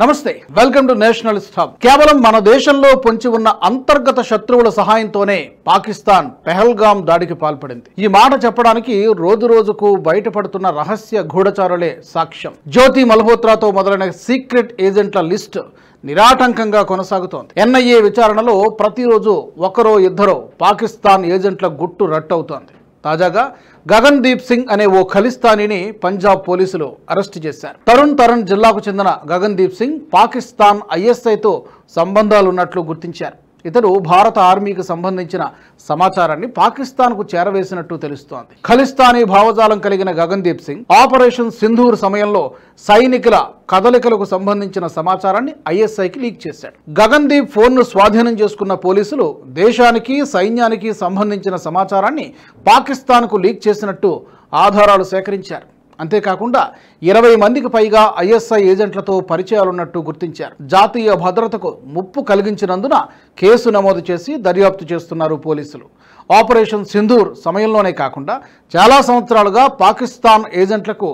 నమస్తే welcome to Nationalist hub. కేవలం మన దేశంలో పొంచి ఉన్న అంతర్గత శత్రువుల సహాయంతోనే పాకిస్తాన్ పెహల్గాం దాడికి పాల్పడింది. ఈ మాట చెప్పడానికి రోజు రోజుకు బయటపడుతున్న రహస్య గూఢచారులే సాక్ష్యం. జ్యోతి మల్హోత్రాతో మొదలైన సీక్రెట్ ఏజెంట్ల లిస్ట్ నిరాటంకంగా కొనసాగుతోంది. ఎన్ఐఏ విచారణలో ప్రతిరోజు ఒకరో ఇద్దరో పాకిస్తాన్ ఏజెంట్ల గుట్టు రట్టవుతోంది. తాజాగా గగన్దీప్ సింగ్ అనే ఓ ఖలిస్తానీని పంజాబ్ పోలీసులు అరెస్టు చేశారు. తరుణ్ జిల్లాకు చెందిన గగన్దీప్ సింగ్ పాకిస్తాన్ ఐఎస్ఐతో సంబంధాలున్నట్లు గుర్తించారు. ఇతడు భారత ఆర్మీకి సంబంధించిన సమాచారాన్ని పాకిస్తాన్కు చేరవేసినట్టు తెలుస్తోంది. ఖలిస్తానీ భావజాలం కలిగిన గగన్దీప్ సింగ్ ఆపరేషన్ సింధూర్ సమయంలో సైనికుల కదలికలకు సంబంధించిన సమాచారాన్ని ఐఎస్ఐకి లీక్ చేశాడు. గగన్దీప్ ఫోన్ను స్వాధీనం చేసుకున్న పోలీసులు దేశానికి సైన్యానికి సంబంధించిన సమాచారాన్ని పాకిస్తాన్కు లీక్ చేసినట్టు ఆధారాలు సేకరించారు. అంతేకాకుండా 20 మందికి పైగా ఐఎస్ఐ ఏజెంట్లతో పరిచయాలున్నట్టు గుర్తించారు. జాతీయ భద్రతకు ముప్పు కలిగించినందున కేసు నమోదు చేసి దర్యాప్తు చేస్తున్నారు పోలీసులు. ఆపరేషన్ సింధూర్ సమయంలోనే కాకుండా చాలా సంవత్సరాలుగా పాకిస్తాన్ ఏజెంట్లకు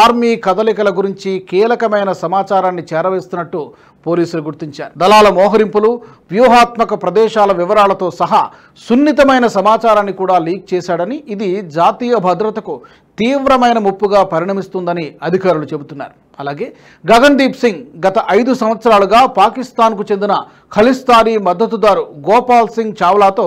ఆర్మీ కదలికల గురించి కీలకమైన సమాచారాన్ని చేరవేస్తున్నట్టు పోలీసులు గుర్తించారు. దళాల మోహరింపులు, వ్యూహాత్మక ప్రదేశాల వివరాలతో సహా సున్నితమైన సమాచారాన్ని కూడా లీక్ చేశాడని, ఇది జాతీయ భద్రతకు తీవ్రమైన ముప్పుగా పరిణమిస్తుందని అధికారులు చెబుతున్నారు. అలాగే గగన్దీప్ సింగ్ గత 5 సంవత్సరాలుగా పాకిస్తాన్కు చెందిన ఖలిస్తానీ మద్దతుదారు గోపాల్ సింగ్ చావ్లాతో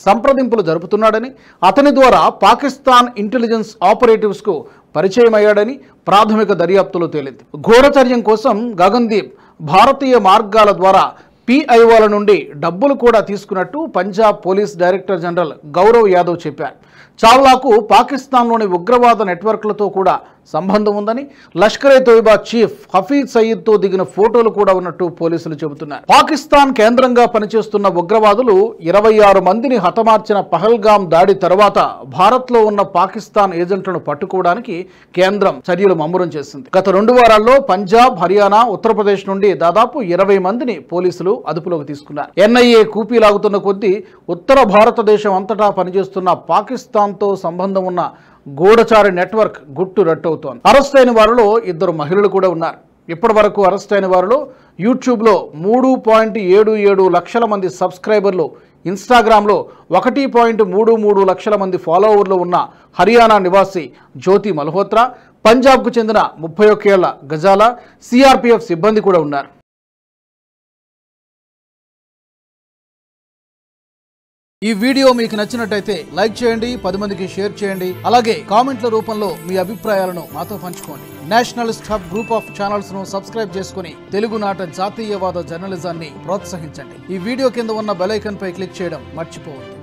సంప్రదింపులు జరుపుతున్నాడని, అతని ద్వారా పాకిస్తాన్ ఇంటెలిజెన్స్ ఆపరేటివ్స్కు పరిచయం అయ్యాడని ప్రాథమిక దర్యాప్తులో తేలింది. గూఢచర్యం కోసం గగన్దీప్ భారతీయ మార్గాల ద్వారా పిఐఓల నుండి డబ్బులు కూడా తీసుకున్నట్టు Punjab police director general Gaurav Yadav చెప్పారు. చావ్లాకు పాకిస్తాన్లోని ఉగ్రవాద నెట్వర్క్లతో కూడా సంబంధం ఉందని, లష్కరే తోయిబా చీఫ్ హఫీజ్ సయీద్తో దిగిన ఫోటోలు కూడా ఉన్నట్టు పోలీసులు చెబుతున్నారు. పాకిస్తాన్ కేంద్రంగా పనిచేస్తున్న ఉగ్రవాదులు 26 మందిని హతమార్చిన పహల్గాం దాడి తర్వాత భారత్లో ఉన్న పాకిస్తాన్ ఏజెంట్లను పట్టుకోవడానికి కేంద్రం చర్యలు ముమ్మరం చేసింది. గత 2 వారాల్లో పంజాబ్, హర్యానా, ఉత్తరప్రదేశ్ నుండి దాదాపు 20 మందిని పోలీసులు అదుపులోకి తీసుకున్నారు. ఎన్ఐఏ కూపీలాగుతున్న కొద్దీ ఉత్తర భారతదేశం అంతటా పనిచేస్తున్న పాకిస్తాన్తో సంబంధం ఉన్న గూఢచారి నెట్వర్క్ గుట్టు రట్టవుతోంది. అరెస్ట్ అయిన వారిలో 2 మహిళలు కూడా ఉన్నారు. ఇప్పటి వరకు అరెస్ట్ అయిన వారిలో యూట్యూబ్లో 3.77 లక్షల మంది సబ్స్క్రైబర్లు, ఇన్స్టాగ్రామ్లో 1.33 లక్షల మంది ఫాలోవర్లు ఉన్న హర్యానా నివాసి జ్యోతి మల్హోత్రా, పంజాబ్కు చెందిన 31 ఏళ్ల గజాలా, సిఆర్పిఎఫ్ సిబ్బంది కూడా ఉన్నారు. ఈ వీడియో మీకు నచ్చినట్టయితే లైక్ చేయండి, 10 మందికి షేర్ చేయండి. అలాగే కామెంట్ల రూపంలో మీ అభిప్రాయాలను మాతో పంచుకోండి. Nationalist hub group of channels ను సబ్స్క్రైబ్ చేసుకుని తెలుగునాట జాతీయవాద జర్నలిజాన్ని ప్రోత్సహించండి. ఈ వీడియో కింద ఉన్న బెల్ ఐకాన్ పై క్లిక్ చేయడం మర్చిపోవద్దు.